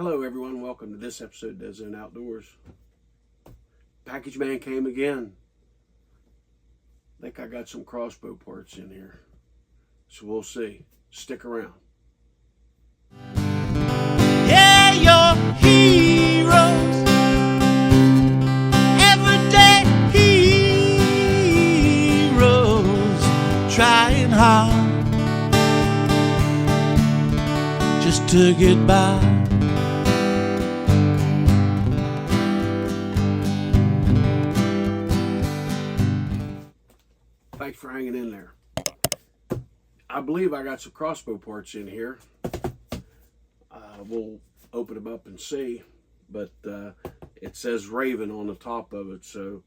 Hello everyone, welcome to this episode of Dead Zone Outdoors. Package man came again. I think I got some crossbow parts in here. So we'll see. Stick around. Yeah, you're heroes. Everyday heroes. Trying hard just to get by. Thanks for hanging in there. I believe I got some crossbow parts in here. We'll open them up and see, but it says Raven on the top of it, so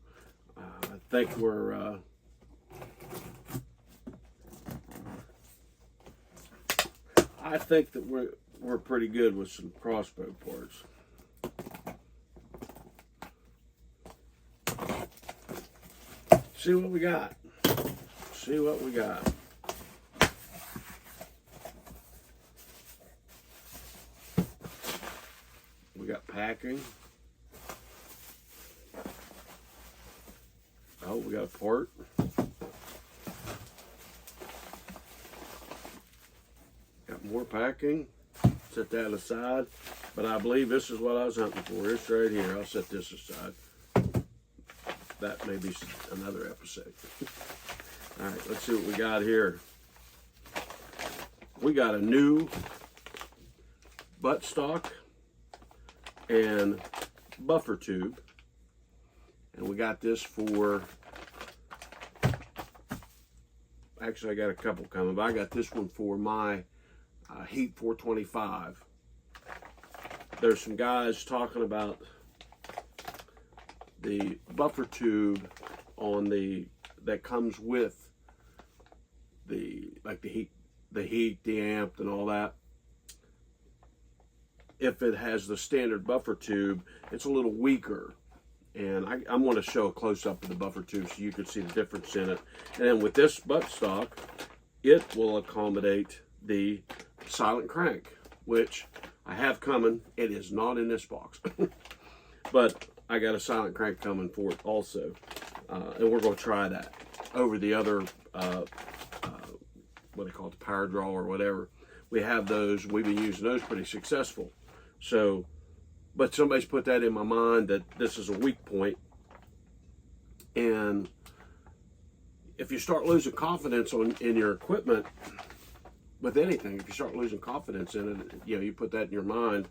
I think we're I think that we're pretty good with some crossbow parts. See what we got. See what we got. We got packing. Oh, we got a part. Got more packing. Set that aside. But I believe this is what I was hunting for. It's right here. I'll set this aside. That may be another episode. All right, let's see what we got here. We got a new buttstock and buffer tube, and we got this for, actually I got a couple coming, but I got this one for my Heat 425. There's some guys talking about the buffer tube on that comes with the heat, the amp, and all that. If it has the standard buffer tube, it's a little weaker. And I'm going to show a close-up of the buffer tube so you can see the difference in it. And then with this buttstock, it will accommodate the silent crank, which I have coming. It is not in this box. But I got a silent crank coming for it also. And we're going to try that over the other, what they call it, the power draw or whatever. We have those. We've been using those pretty successful. So, but somebody's put that in my mind that this is a weak point. And if you start losing confidence in your equipment with anything, if you start losing confidence in it, you put that in your mind,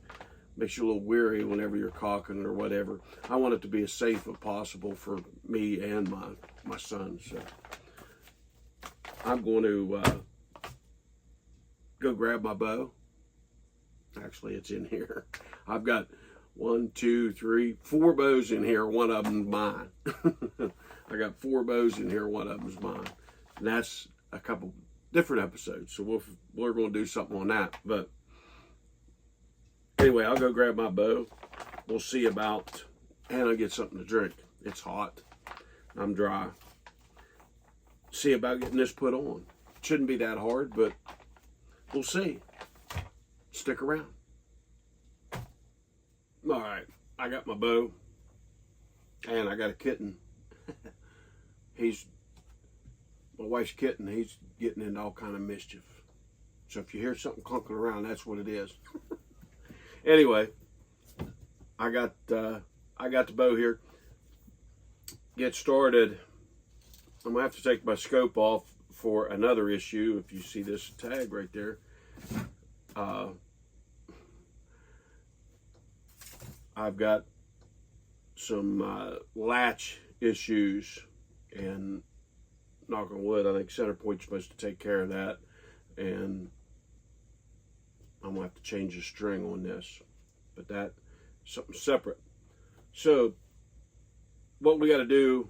makes you a little weary whenever you're cocking or whatever. I want it to be as safe as possible for me and my son. So I'm going to go grab my bow. Actually, it's in here. I've got 4 bows in here. One of them's mine. I got 4 bows in here. One of them's mine. And that's a couple different episodes. So we're going to do something on that. But anyway, I'll go grab my bow. We'll see about, and I'll get something to drink. It's hot. I'm dry. See about getting this put on. Shouldn't be that hard, but we'll see. Stick around. All right, I got my bow, and I got a kitten. My wife's kitten. He's getting into all kind of mischief. So if you hear something clunking around, that's what it is. Anyway, I got the bow here. Get started. I'm gonna have to take my scope off for another issue. If you see this tag right there, I've got some latch issues, and knock on wood, I think Centerpoint's supposed to take care of that, and I'm gonna have to change the string on this, but that's something separate. So what we got to do,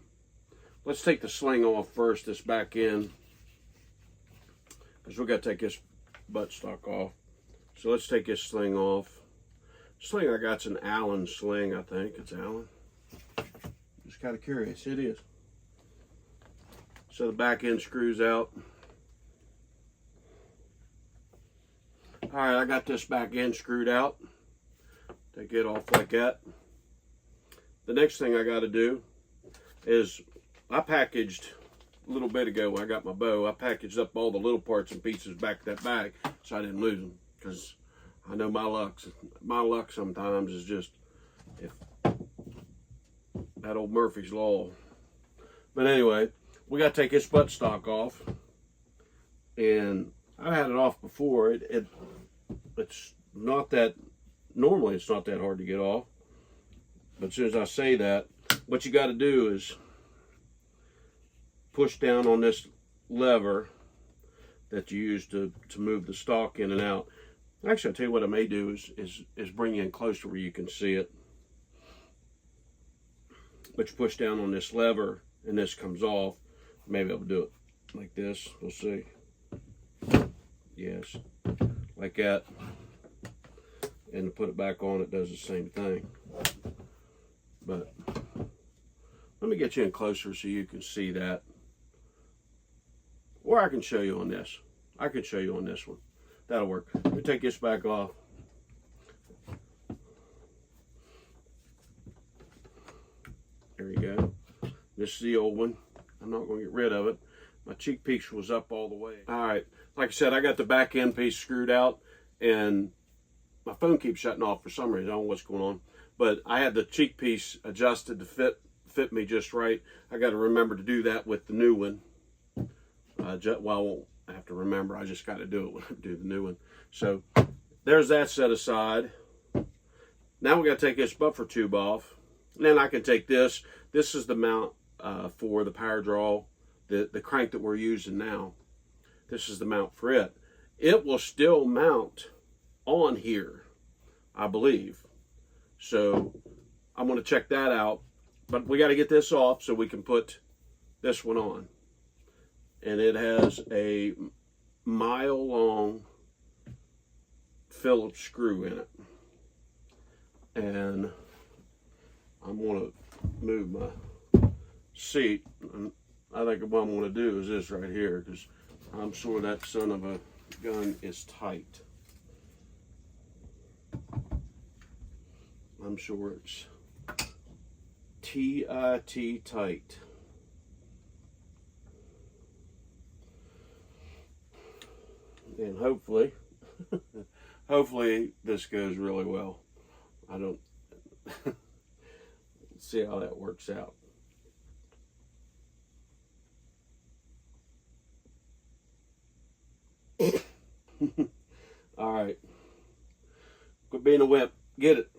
let's take the sling off first, this back end, because we got to take this buttstock off. So let's take this sling off. Sling I got's an Allen sling, I think. It's Allen. Just kind of curious. It is. So the back end screws out. All right, I got this back end screwed out. Take it off like that. The next thing I got to do is, I packaged a little bit ago when I got my bow, I packaged up all the little parts and pieces back to that bag so I didn't lose them, because I know my luck sometimes is just, if that old Murphy's Law. But anyway, we got to take this buttstock off, and I had it off before. It's not that, normally it's not that hard to get off, but as soon as I say that, what you got to do is push down on this lever that you use to move the stock in and out. Actually, I'll tell you what I may do is bring you in closer where you can see it. But you push down on this lever and this comes off. Maybe I'll do it like this. We'll see. Yes, like that. And to put it back on, it does the same thing. But let me get you in closer so you can see that. Or I can show you on this. I can show you on this one. That'll work. Let me take this back off. There you go. This is the old one. I'm not going to get rid of it. My cheek piece was up all the way. All right. Like I said, I got the back end piece screwed out, and my phone keeps shutting off for some reason. I don't know what's going on. But I had the cheek piece adjusted to fit me just right. I got to remember to do that with the new one. Well, I have to remember. I just got to do it when I do the new one. So there's that set aside. Now we got to take this buffer tube off. And then I can take this. This is the mount for the power draw, the crank that we're using now. This is the mount for it. It will still mount on here, I believe. So I'm going to check that out. But we got to get this off so we can put this one on. And it has a mile-long Phillips screw in it. And I'm going to move my seat. And I think what I'm going to do is this right here, because I'm sure that son of a gun is tight. I'm sure it's T-I-T tight. And hopefully, hopefully this goes really well. I don't see how that works out. All right. Quit being a whip. Get it.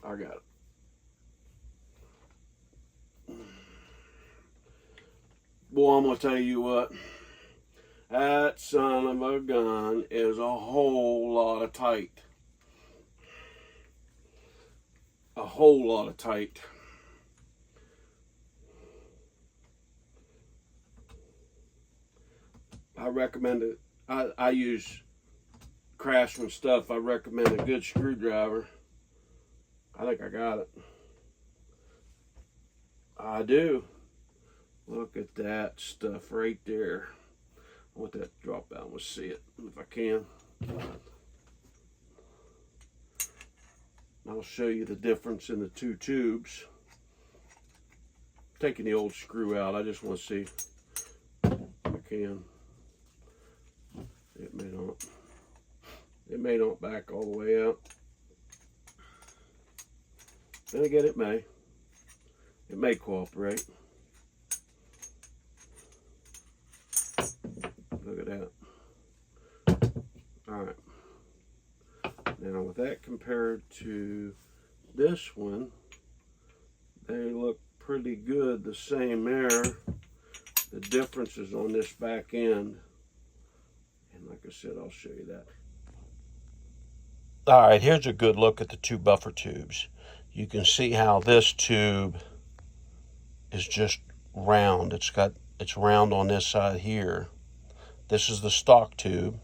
I got it. Boy, I'm going to tell you what. That son of a gun is a whole lot of tight. A whole lot of tight. I recommend it. I use Craftsman stuff. I recommend a good screwdriver. I think I got it. I do. Look at that stuff right there. I want that to drop down. Let's see it if I can. I'll show you the difference in the two tubes. Taking the old screw out, I just want to see if I can. It may not back all the way out. Then again, it may cooperate. Look at that. All right. Now with that compared to this one, they look pretty good the same there. The difference is on this back end. And like I said, I'll show you that. All right, here's a good look at the two buffer tubes. You can see how this tube is just round. It's round on this side here. This is the stock tube.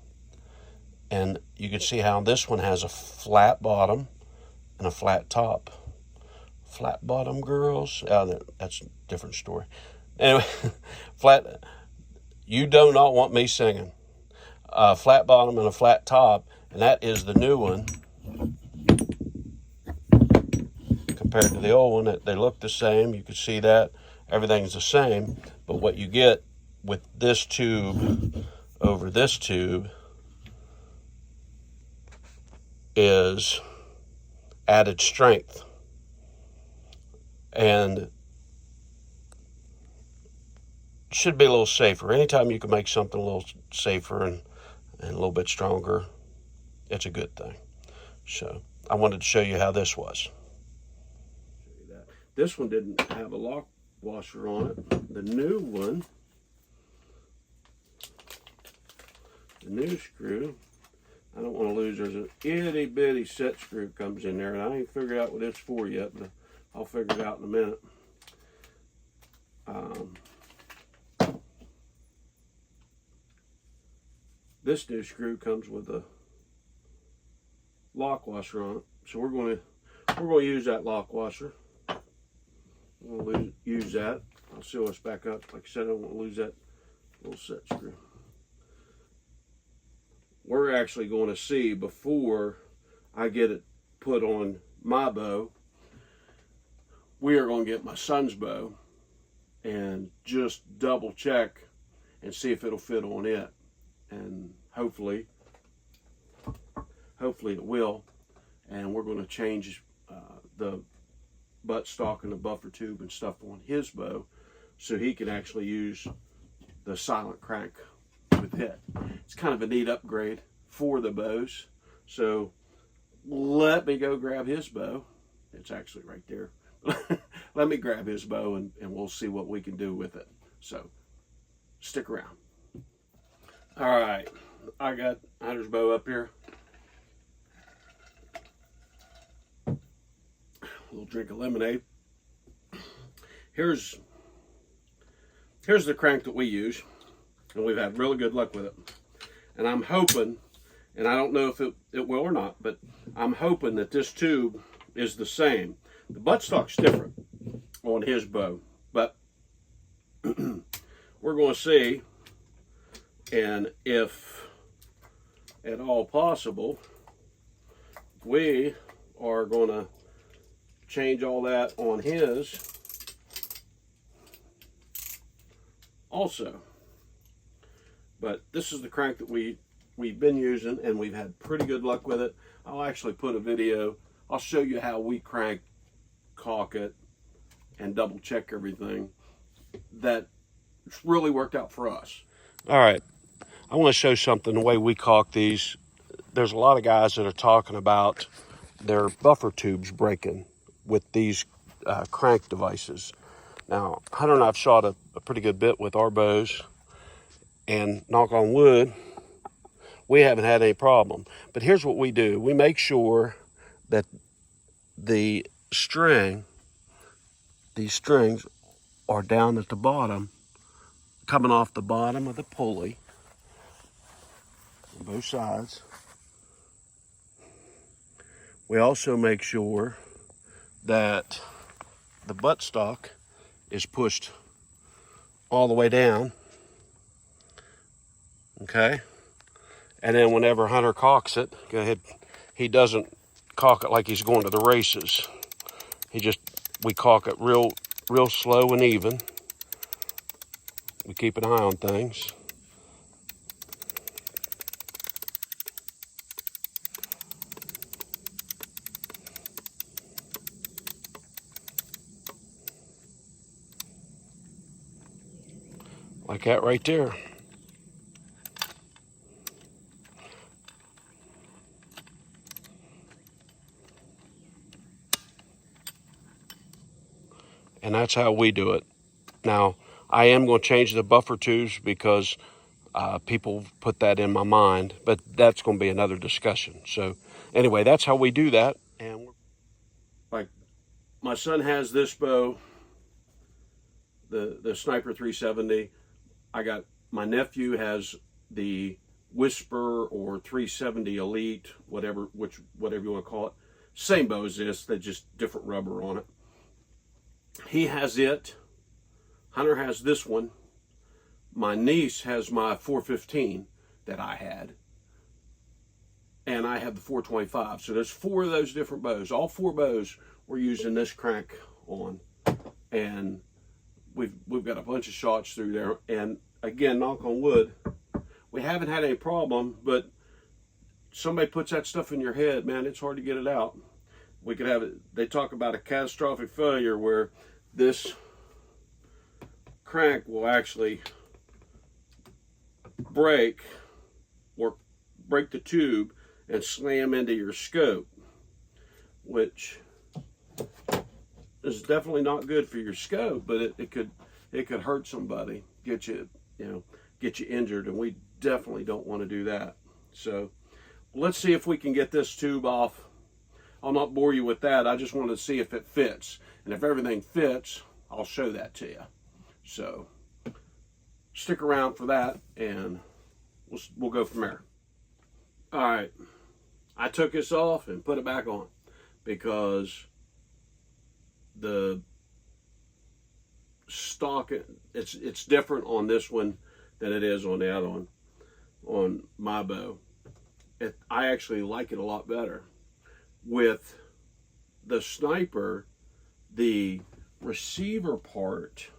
And you can see how this one has a flat bottom and a flat top. Flat bottom girls. Oh, that's a different story. Anyway, flat. You do not want me singing. A flat bottom and a flat top, and that is the new one. Compared to the old one, they look the same. You can see that everything's the same, but what you get with this tube over this tube is added strength, and should be a little safer. Anytime you can make something a little safer and a little bit stronger, it's a good thing. So I wanted to show you how this was. This one didn't have a lock washer on it. The new one, the new screw, I don't want to lose, there's an itty bitty set screw comes in there, and I ain't figured out what it's for yet, but I'll figure it out in a minute. This new screw comes with a lock washer on it, so we're going to use that lock washer. We'll use that. I'll seal this back up. Like I said, I don't want to lose that little set screw. We're actually going to see, before I get it put on my bow, we are going to get my son's bow and just double check and see if it'll fit on it. And hopefully it will. And we're going to change the buttstock and the buffer tube and stuff on his bow, so he can actually use the silent crank with it. It's kind of a neat upgrade for the bows. So let me go grab his bow. It's actually right there. Let me grab his bow and we'll see what we can do with it. So stick around. All right, I got Hunter's bow up here. A little drink of lemonade. Here's the crank that we use, and we've had really good luck with it. And I'm hoping, and I don't know if it will or not, but I'm hoping that this tube is the same. The buttstock's different on his bow, but we're going to see, and if at all possible, we are going to change all that on his also. But this is the crank that we've been using, and we've had pretty good luck with it. I'll actually put a video. I'll show you how we crank, caulk it, and double check everything. That it's really worked out for us. All right, I want to show something the way we caulk these. There's a lot of guys that are talking about their buffer tubes breaking with these crank devices. Now, Hunter and I've shot a pretty good bit with our bows, and knock on wood, we haven't had any problem. But here's what we do. We make sure that the string, these strings are down at the bottom, coming off the bottom of the pulley on both sides. We also make sure that the buttstock is pushed all the way down, okay? And then whenever Hunter caulks it, go ahead, he doesn't caulk it like he's going to the races. We caulk it real slow and even. We keep an eye on things. Like that right there. And that's how we do it. Now, I am going to change the buffer tubes because people put that in my mind, but that's going to be another discussion. So anyway, that's how we do that. And like, my son has this bow, the Sniper 370. I got, my nephew has the Whisper or 370 Elite, whatever you want to call it. Same bow as this, they just different rubber on it. He has it. Hunter has this one. my niece has my 415 that I had, and I have the 425. So there's 4 of those different bows. All 4 bows we're using this crank on, and we've got a bunch of shots through there. And again, knock on wood, we haven't had any problem. But somebody puts that stuff in your head, man, it's hard to get it out. We could have it. They talk about a catastrophic failure where this crank will actually break the tube and slam into your scope, which is definitely not good for your scope, but it could hurt somebody, get you injured, and we definitely don't want to do that. So let's see if we can get this tube off. I'll not bore you with that. I just wanted to see if it fits, and if everything fits, I'll show that to you. So stick around for that, and we'll go from there. All right, I took this off and put it back on because the stock, it's different on this one than it is on the other one, on my bow. I actually like it a lot better. With the Sniper, the receiver part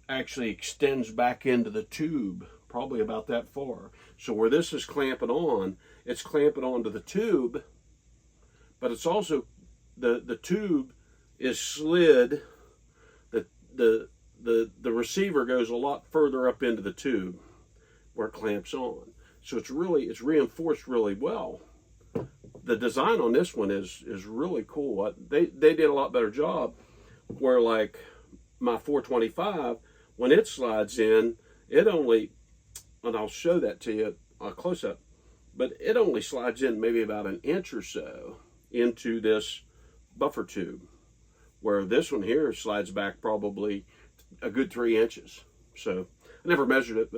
actually extends back into the tube, probably about that far. So where this is clamping on, it's clamping onto the tube, but it's also, the tube is slid, the receiver goes a lot further up into the tube where it clamps on. So it's reinforced really well. The design on this one is really cool. They did a lot better job, where like my 425, when it slides in, it only, and I'll show that to you a close up, but it only slides in maybe about an inch or so into this buffer tube, where this one here slides back probably a good 3 inches. So I never measured it,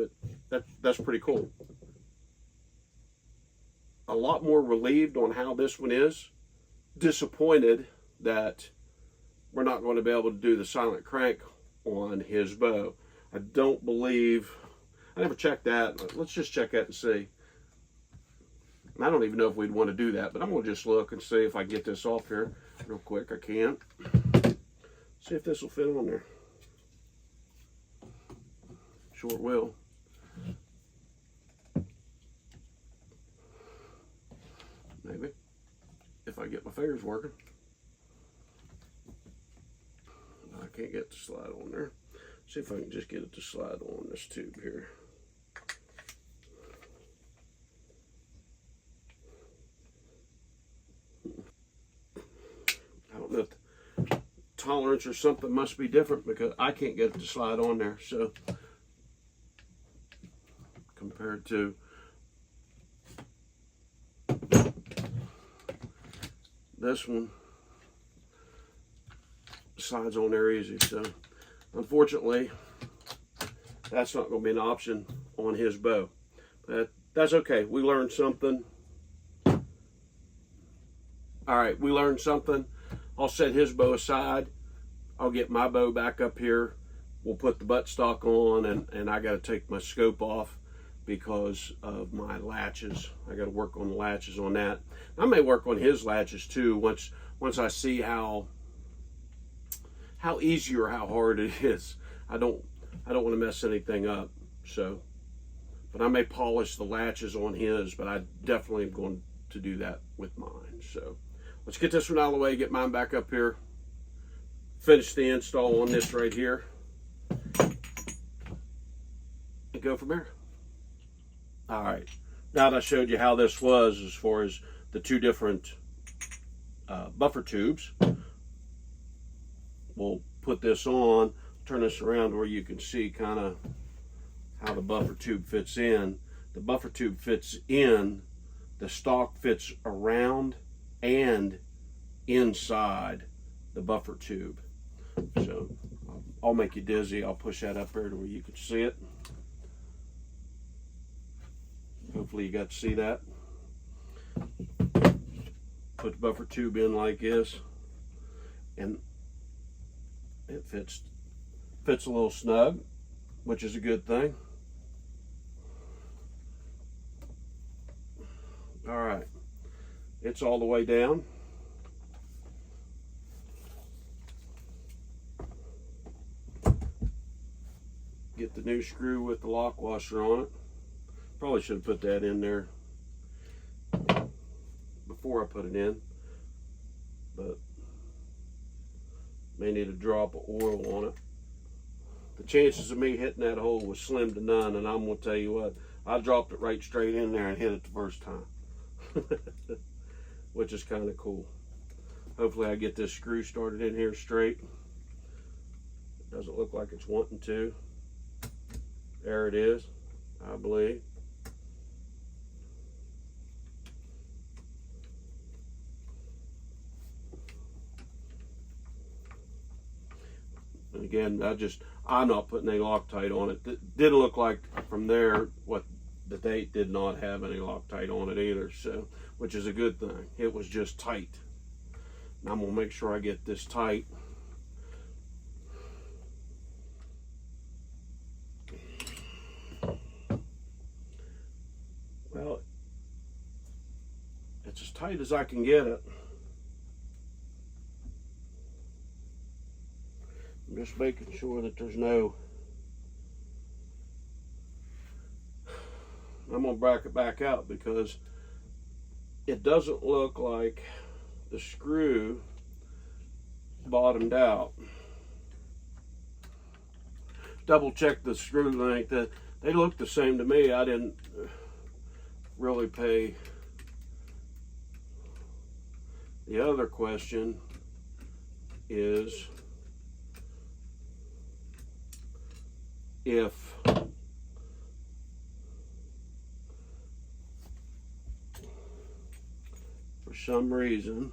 but that's pretty cool. A lot more relieved on how this one is. Disappointed that we're not going to be able to do the silent crank on his bow. I don't believe, I never checked that. Let's just check that and see. I don't even know if we'd want to do that, but I'm going to just look and see if I get this off here real quick. I can. See if this will fit on there. Sure it will. Maybe, if I get my fingers working. I can't get the slide on there. See if I can just get it to slide on this tube here. I don't know if the tolerance or something must be different, because I can't get it to slide on there. So compared to this one, slides on there easy. So unfortunately, that's not going to be an option on his bow. But that's okay. We learned something. All right, we learned something. I'll set his bow aside. I'll get my bow back up here. We'll put the buttstock on, and I got to take my scope off because of my latches. I got to work on the latches on that. I may work on his latches too once I see how easy or how hard it is. I don't want to mess anything up. So, but I may polish the latches on his, but I definitely am going to do that with mine. So let's get this one out of the way, get mine back up here, finish the install on this right here, and go from there. All right, now that I showed you how this was as far as the 2 different buffer tubes, we'll put this on, turn this around where you can see kind of how the buffer tube fits in. The buffer tube fits in, the stock fits around and inside the buffer tube. So I'll make you dizzy. I'll push that up there to where you can see it. Hopefully you got to see that. Put the buffer tube in like this, and it fits a little snug. which is a good thing. All right, it's all the way down. Get the new screw with the lock washer on it. Probably should have put that in there before I put it in, but may need a drop of oil on it. The chances of me hitting that hole was slim to none, and I'm gonna tell you what, I dropped it right straight in there and hit it the first time. Which is kind of cool. Hopefully I get this screw started in here straight. It doesn't look like it's wanting to. There it is, I believe. And again, I'm not putting any Loctite on it. It didn't look like from there what the date did not have any Loctite on it either, so, which is a good thing. It was just tight. And I'm gonna make sure I get this tight. Well, it's as tight as I can get it. I'm just making sure that there's no, I'm gonna back it back out because it doesn't look like the screw bottomed out. Double check the screw length. That they look the same to me. I didn't really pay. The other question is if for some reason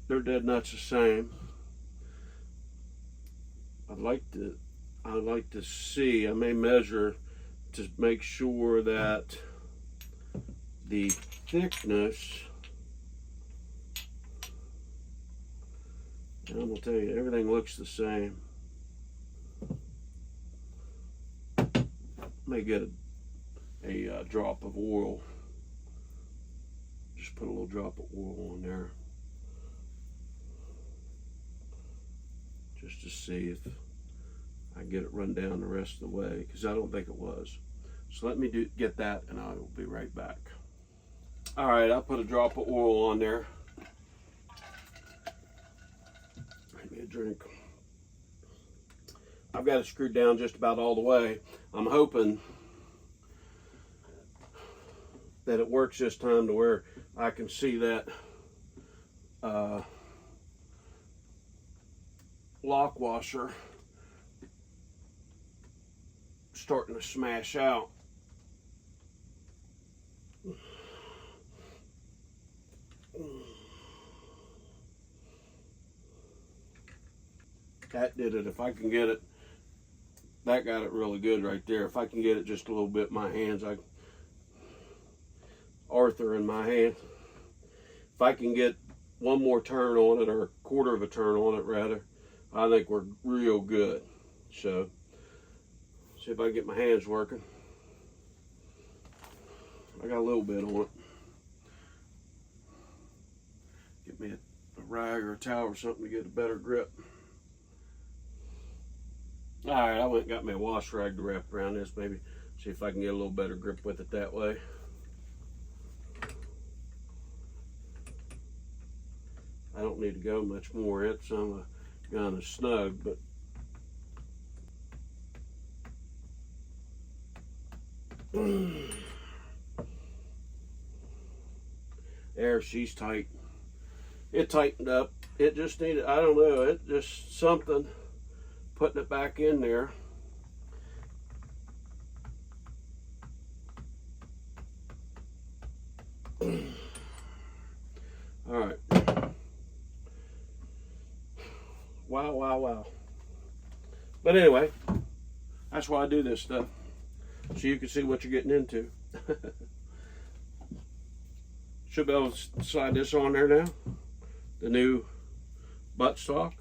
they're dead nuts the same. I'd like to see, I may measure to make sure that the thickness, and I'm gonna tell you, everything looks the same. May get a drop of oil. Just put a little drop of oil on there, just to see if I get it run down the rest of the way, because I don't think it was. So let me get that, and I will be right back. All right, I put a drop of oil on there. Give me a drink. I've got it screwed down just about all the way. I'm hoping that it works this time to where I can see that lock washer starting to smash out. That did it. If I can get it, that got it really good right there. If I can get it just a little bit in my hands, Arthur in my hand, if I can get one more turn on it, or a quarter of a turn on it rather, I think we're real good. So, see if I can get my hands working. I got a little bit on it. Get me a rag or a towel or something to get a better grip. All right, I went and got me a wash rag to wrap around this, maybe see if I can get a little better grip with it that way. I don't need to go much more. It's kind of snug, but there, she's tight. It tightened up. It just needed, I don't know, it just something, putting it back in there. All right. Wow, wow, wow. But anyway, that's why I do this stuff, so you can see what you're getting into. Should be able to slide this on there now. the new buttstock.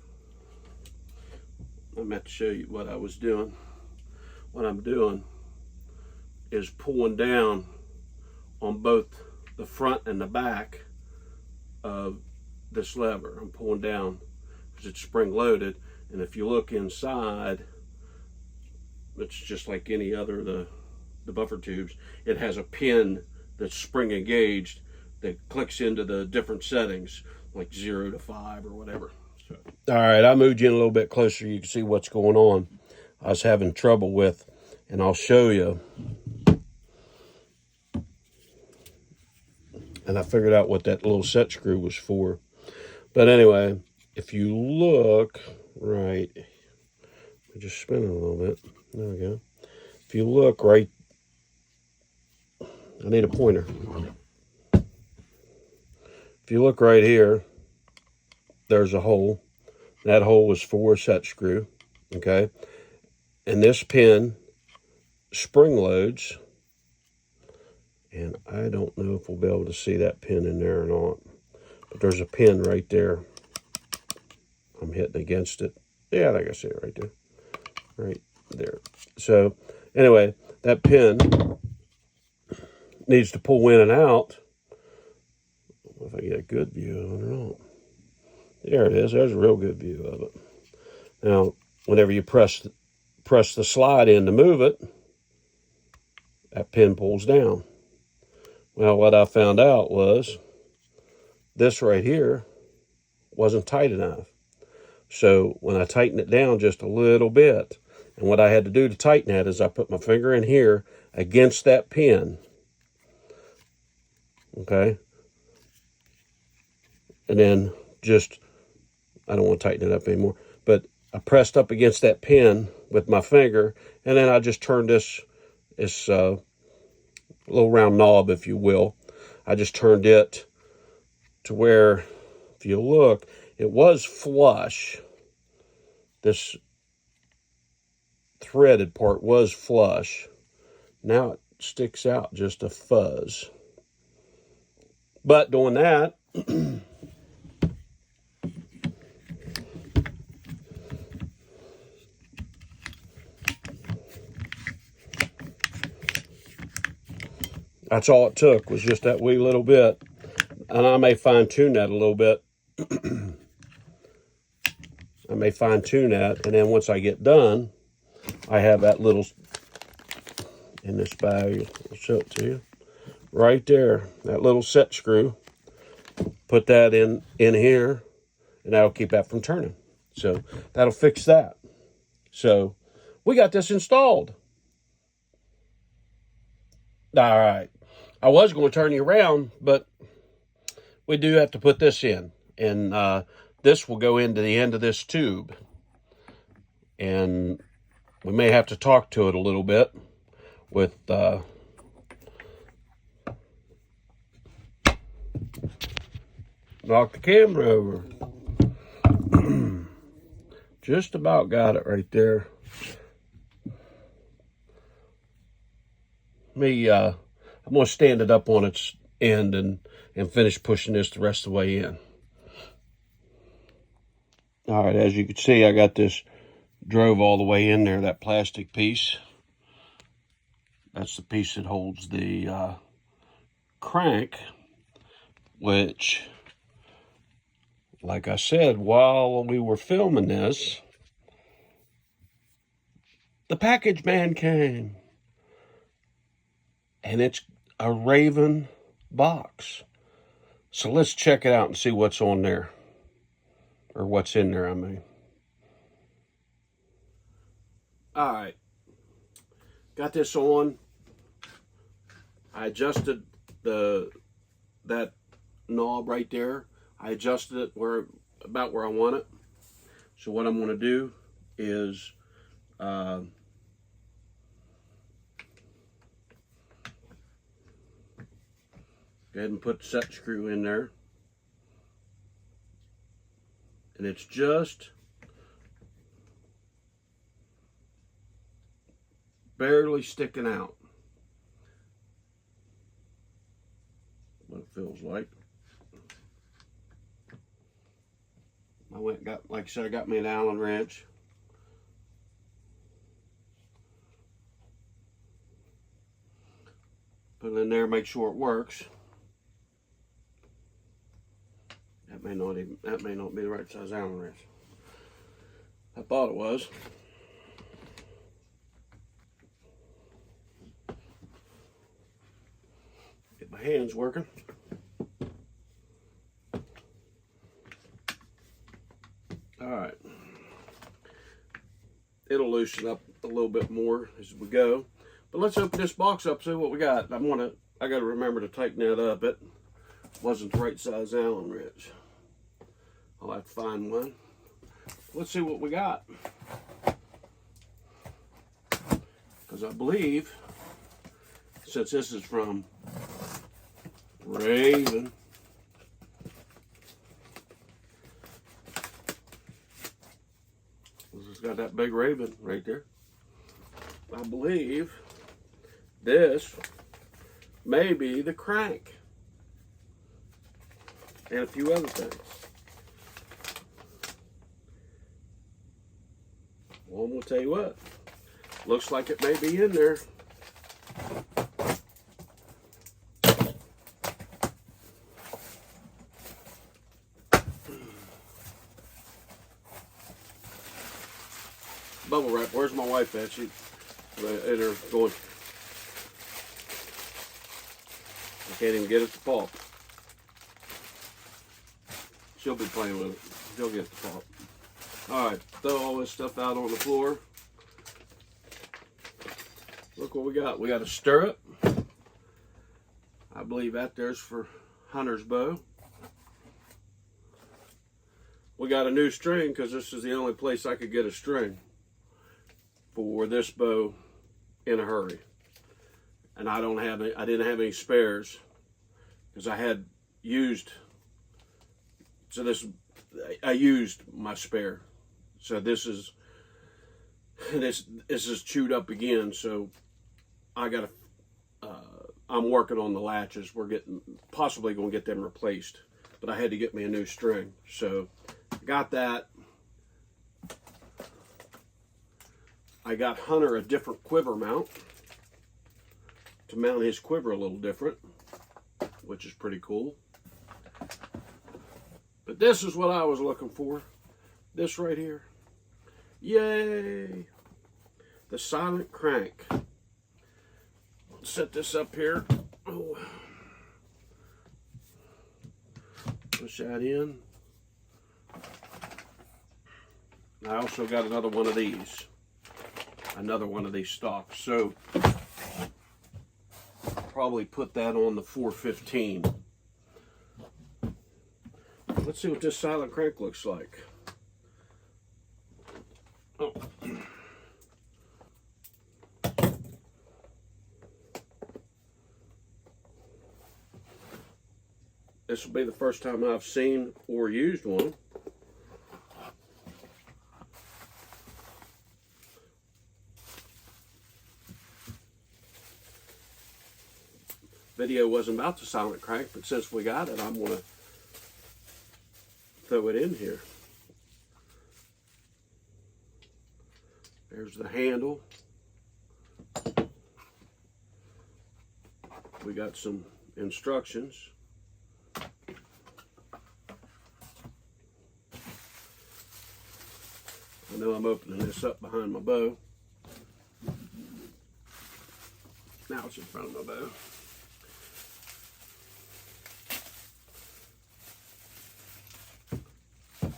I'm going to show you what I was doing. What I'm doing is pulling down on both the front and the back of this lever. I'm pulling down because it's spring loaded, and if you look inside, it's just like any other of the buffer tubes. It has a pin that's spring engaged that clicks into the different settings, like 0 to 5 or whatever. So. All right, I moved you in a little bit closer. You can see what's going on. I was having trouble with, and I'll show you. And I figured out what that little set screw was for. But anyway, if you look right, let me just spin it a little bit. There we go. If you look right, I need a pointer. If you look right here, there's a hole. That hole is for a set screw, okay? And this pin spring loads. And I don't know if we'll be able to see that pin in there or not. But there's a pin right there. I'm hitting against it. Yeah, I can see it right there. Right there. So, anyway, that pin needs to pull in and out. I don't know if I get a good view of it or not. There it is. There's a real good view of it. Now, whenever you press the slide in to move it, that pin pulls down. Well, what I found out was this right here wasn't tight enough. So when I tightened it down just a little bit, and what I had to do to tighten that is I put my finger in here against that pin, okay? And then just, I don't want to tighten it up anymore, but I pressed up against that pin with my finger, and then I just turned this little round knob, if you will. I just turned it to where, if you look, it was flush. This threaded part was flush. Now it sticks out just a fuzz. But doing that, that's all it took, was just that wee little bit. And I may fine tune that a little bit. I may fine tune that, and then once I get done, I have that little, in this bag, I'll show it to you, right there, that little set screw. Put that in here, and that'll keep that from turning. So that'll fix that. So we got this installed. All right. I was going to turn you around, but we do have to put this in. And this will go into the end of this tube. And we may have to talk to it a little bit with knock the camera over. Just about got it right there. I'm going to stand it up on its end and finish pushing this the rest of the way in. All right, as you can see, I got this drove all the way in there, that plastic piece. That's the piece that holds the crank, which, like I said, while we were filming this, the package man came. And it's a Raven box. So let's check it out and see what's on there. Or what's in there, I mean. All right. Got this on. I adjusted that knob right there. I adjusted it about where I want it. So what I'm going to do is go ahead and put the set screw in there. And it's just barely sticking out. What it feels like. went and got, like I said, I got me an Allen wrench. Put it in there, make sure it works. That may not be the right size Allen wrench. I thought it was. Get my hands working. Alright. It'll loosen up a little bit more as we go. But let's open this box up, see what we got. I got to remember to tighten that up. It wasn't the right size Allen wrench. I'll have to find one. Let's see what we got. Because I believe, since this is from Raven, this has got that big Raven right there. I believe this may be the crank and a few other things. Well, I'm gonna tell you what, looks like it may be in there. Bubble wrap. Where's my wife at? She's in her going. I can't even get it to pop. She'll be playing with it. She'll get it to pop. Alright, throw all this stuff out on the floor. Look what we got. We got a stirrup. I believe that there's for hunter's bow. We got a new string because this is the only place I could get a string for this bow in a hurry. And I didn't have any spares because I had used, so I used my spare. So this is chewed up again. So I'm working on the latches. We're possibly going to get them replaced, but I had to get me a new string. So got that. I got Hunter a different quiver mount to mount his quiver a little different, which is pretty cool. But this is what I was looking for. This right here. Yay! The silent crank. Set this up here. Oh. Push that in. I also got another one of these. Another one of these stocks. So I'll probably put that on the 415. Let's see what this silent crank looks like. Oh. This will be the first time I've seen or used one. Video wasn't about the silent crank, but since we got it, I'm going to throw it in here. There's the handle. We got some instructions. I know I'm opening this up behind my bow. Now it's in front of my bow.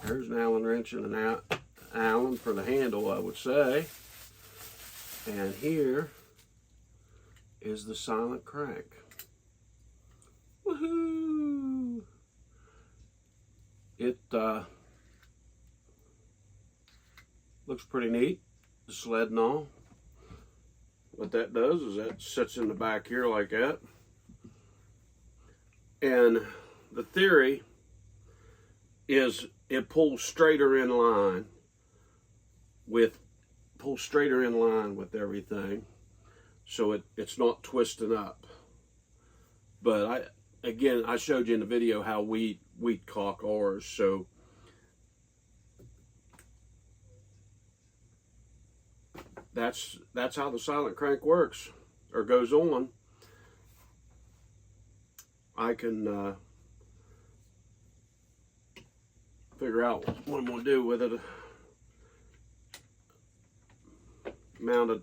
There's an Allen wrench and an Allen for the handle, I would say. And here is the silent crank. Woohoo! It looks pretty neat, the sled and all. What that does is that sits in the back here like that. And the theory is it pulls straighter in line with everything, so it's not twisting up. But I showed you in the video how we cock ours, so that's how the silent crank works or goes on. I can figure out what I'm going to do with it. Mounted.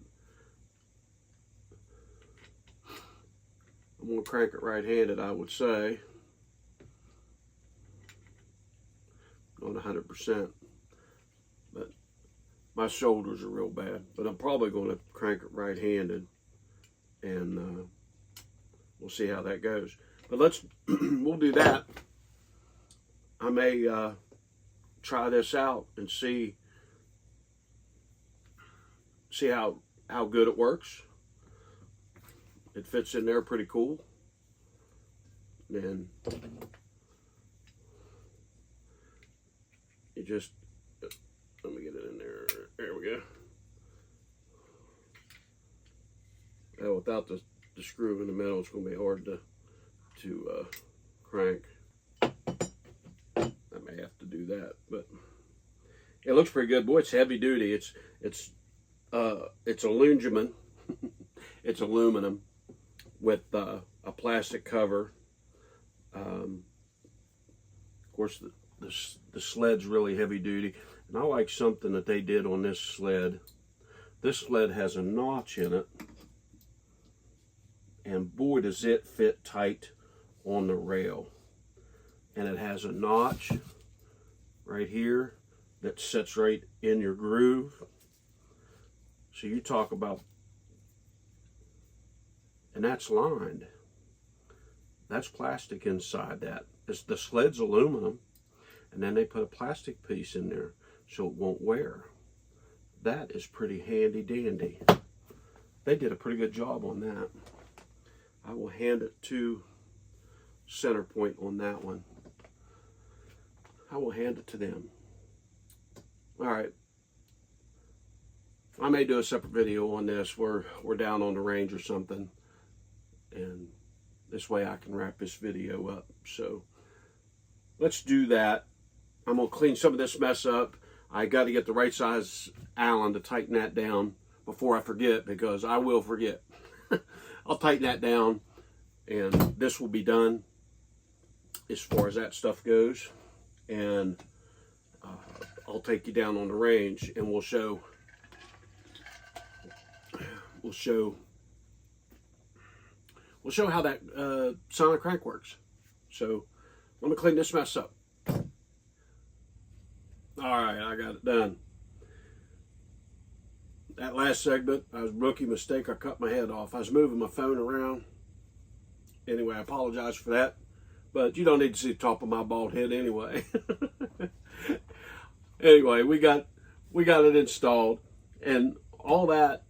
I'm going to crank it right-handed, I would say. Not 100%. But my shoulders are real bad. But I'm probably going to crank it right-handed. And we'll see how that goes. But we'll do that. I may try this out and see how good it works. It fits in there pretty cool. And you just, let me get it in there. There we go. Now without the screw in the middle, it's going to be hard to crank. I may have to do that, but it looks pretty good. Boy, it's heavy duty. It's aluminum. It's aluminum with a plastic cover. Of course, the sled's really heavy duty, and I like something that they did on this sled. This sled has a notch in it, and boy, does it fit tight on the rail. And it has a notch right here that sits right in your groove. So you talk about, and that's lined. That's plastic inside that. The sled's aluminum, and then they put a plastic piece in there so it won't wear. That is pretty handy dandy. They did a pretty good job on that. I will hand it to Centerpoint on that one. I will hand it to them. All right. I may do a separate video on this where we're down on the range or something, and this way I can wrap this video up. So let's do that. I'm going to clean some of this mess up. I got to get the right size Allen to tighten that down before I forget, because I will forget. I'll tighten that down, and this will be done as far as that stuff goes. And I'll take you down on the range, and we'll show how that silent crank works. So let me clean this mess up. All right, I got it done. That last segment, I was rookie mistake. I cut my head off. I was moving my phone around. Anyway, I apologize for that. But you don't need to see the top of my bald head anyway. Anyway, we got it installed, and all that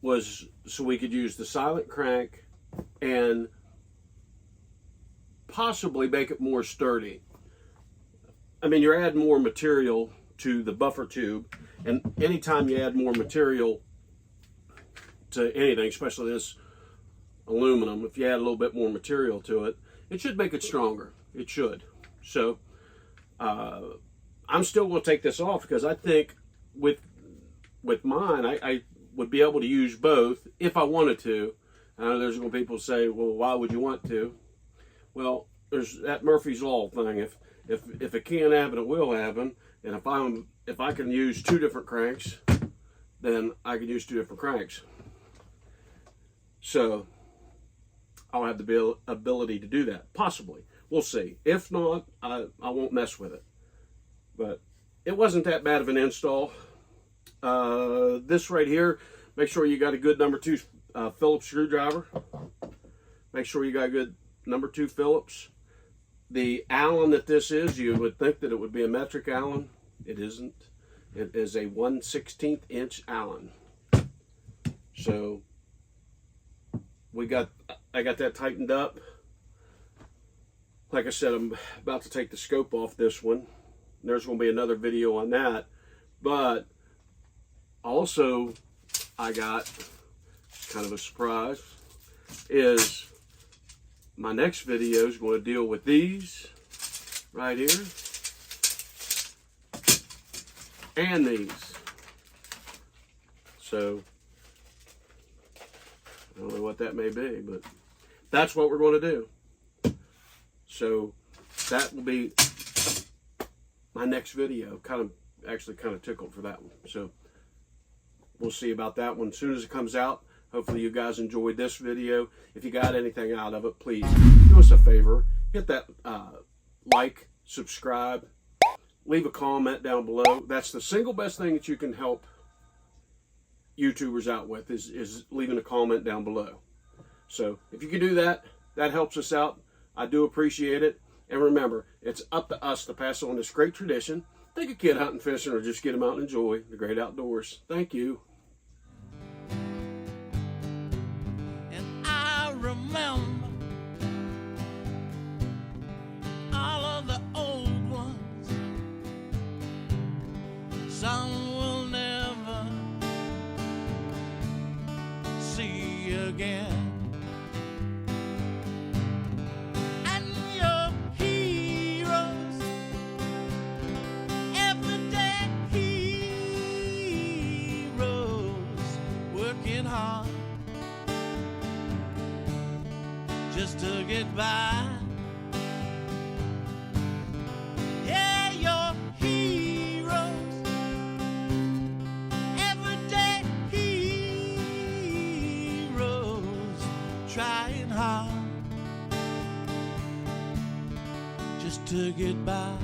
was so we could use the silent crank and possibly make it more sturdy. I mean, you're adding more material to the buffer tube, and anytime you add more material to anything, especially this aluminum, if you add a little bit more material to it, it should make it stronger. It should. So I'm still going to take this off, because I think with mine, I would be able to use both if I wanted to. I know there's going to be people say, well, why would you want to? Well, there's that Murphy's Law thing. If it can happen, it will happen. And if I can use two different cranks, then I can use two different cranks. So I'll have the ability to do that. Possibly. We'll see. If not, I won't mess with it. But it wasn't that bad of an install. This right here, make sure you got a good number 2 Phillips screwdriver. Make sure you got a good number 2 Phillips. The Allen that this is, you would think that it would be a metric Allen. It isn't. It is a 1/16 inch Allen. So I got that tightened up. Like I said, I'm about to take the scope off this one. There's going to be another video on that. But also, I got kind of a surprise, is my next video is going to deal with these right here and these. So I don't know what that may be, but that's what we're going to do. So that will be my next video. Actually kind of tickled for that one. So we'll see about that one as soon as it comes out. Hopefully you guys enjoyed this video. If you got anything out of it, please do us a favor. Hit that like, subscribe, leave a comment down below. That's the single best thing that you can help YouTubers out with is leaving a comment down below. So if you can do that, that helps us out. I do appreciate it. And remember, it's up to us to pass on this great tradition. Take a kid hunting, fishing, or just get them out and enjoy the great outdoors. Thank you. And I remember all of the old ones. Some will never see again. And your heroes, everyday heroes, working hard just to get by. Yeah, your heroes, everyday heroes, trying hard just to get by.